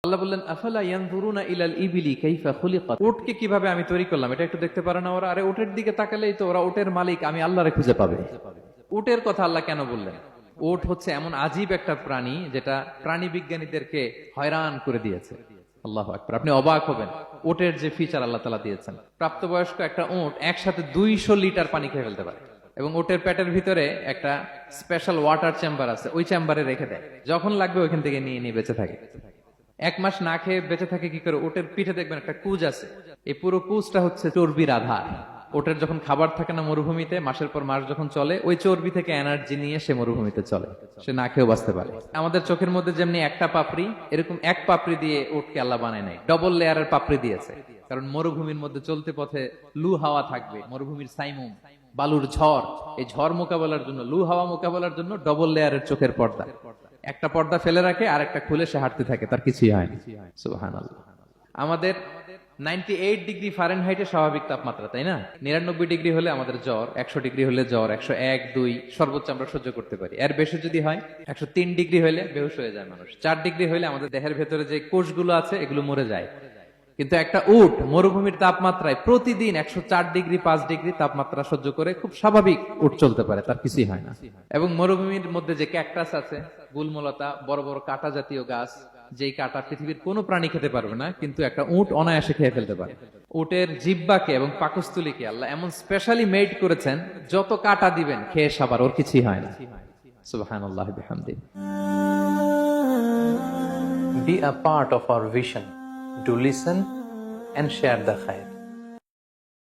আল্লাহ বললেন আফালা ইয়ানজুরুনা ইলাল ইবিলি কাইফা খুলিকাত, উটকে কিভাবে আমি তৈরি করলাম এটা একটু দেখতে পারে না ওরা? আরে উটের দিকে তাকালেই তো ওরা উটের মালিক আমি আল্লাহরে খুঁজে পাবে। উটের কথা আল্লাহ কেন বললেন? উট হচ্ছে এমন আজীব একটা প্রাণী যেটা প্রাণী বিজ্ঞানীদেরকে হয়রান করে দিয়েছে। আল্লাহু আকবার, আপনি অবাক হবেন উটের যে ফিচার আল্লাহ তাআলা দিয়েছেন। প্রাপ্তবয়স্ক একটা উট একসাথে 200 লিটার পানি খেয়ে ফেলতে পারে এবং উটের পেটের ভিতরে একটা স্পেশাল ওয়াটার চেম্বার আছে, ওই চেম্বারে রেখে দেয়, যখন লাগবে ওইখান থেকে নিয়ে নিয়ে বেঁচে থাকে। 1 মাস না খেয়ে বেঁচে থাকে কি করে? ওটের পিঠে দেখবেন একটা কুজ আছে, এই পুরো কুজটা হচ্ছে চর্বির আধার। ওটের যখন খাবার থাকে না মরুভূমিতে, মাসের পর মাস যখন চলে, ওই চর্বি থেকে এনার্জি নিয়ে সে মরুভূমিতে চলে, সে না খেয়েও বাঁচতে পারে। আমাদের চোখের মধ্যে যেমনি একটা পাপড়ি, এরকম এক পাপড়ি দিয়ে উটকে আল্লাহ বানায় নাই, ডবল লেয়ারের পাপড়ি দিয়েছে। কারণ মরুভূমির মধ্যে চলতে পথে লু হাওয়া থাকবে, মরুভূমির সাইমুম, বালুর ঝড়, এই ঝড় মোকাবেলার জন্য, লু হাওয়া মোকাবেলার জন্য ডবল লেয়ারের চোখের পর্দা। একটা পর্দা ফেলে রাখে আর একটা খুলে সে হাঁটতে থাকে, তার কিছুই হয় না। সুবহানাল্লাহ। আমাদের 98 ডিগ্রি ফারেনহাইটের স্বাভাবিক তাপমাত্রা, তাই না? 99 ডিগ্রি হলে আমাদের জ্বর, 100 ডিগ্রি হলে জ্বর, 101, 2 সর্বোচ্চ আমরা সহ্য করতে পারি। এর বেশি যদি হয়, 103 ডিগ্রি হলে বেহুশ হয়ে যায় মানুষ। 4 ডিগ্রি হলে আমাদের দেহের ভেতরে যে কোষগুলো আছে এগুলো মরে যায়। কিন্তু একটা উট মরুভূমির তাপমাত্রায় প্রতিদিন 104 ডিগ্রি 5 ডিগ্রি তাপমাত্রা সহ্য করে খুব স্বাভাবিক উট চলতে পারে, তার কিছুই হয় না। এবং মরুভূমির মধ্যে যে ক্যাকটাস আছে, গুলমলতা, বড় বড় কাঁটা জাতীয় গাছ, যেই কাঁটা পৃথিবীর কোনো প্রাণী খেতে পারবে না, কিন্তু একটা উট অনায়াসে খেয়ে ফেলতে পারে। উটের জিহ্বাকে এবং পাকস্থলীকে আল্লাহ এমন স্পেশালি মেড করেছেন, যত কাঁটা দিবেন খেয়ে সাবার, ওর কিছুই হয় না। সুবহানাল্লাহ বিহামদিহি। Be a part of our vision to listen and share the khair.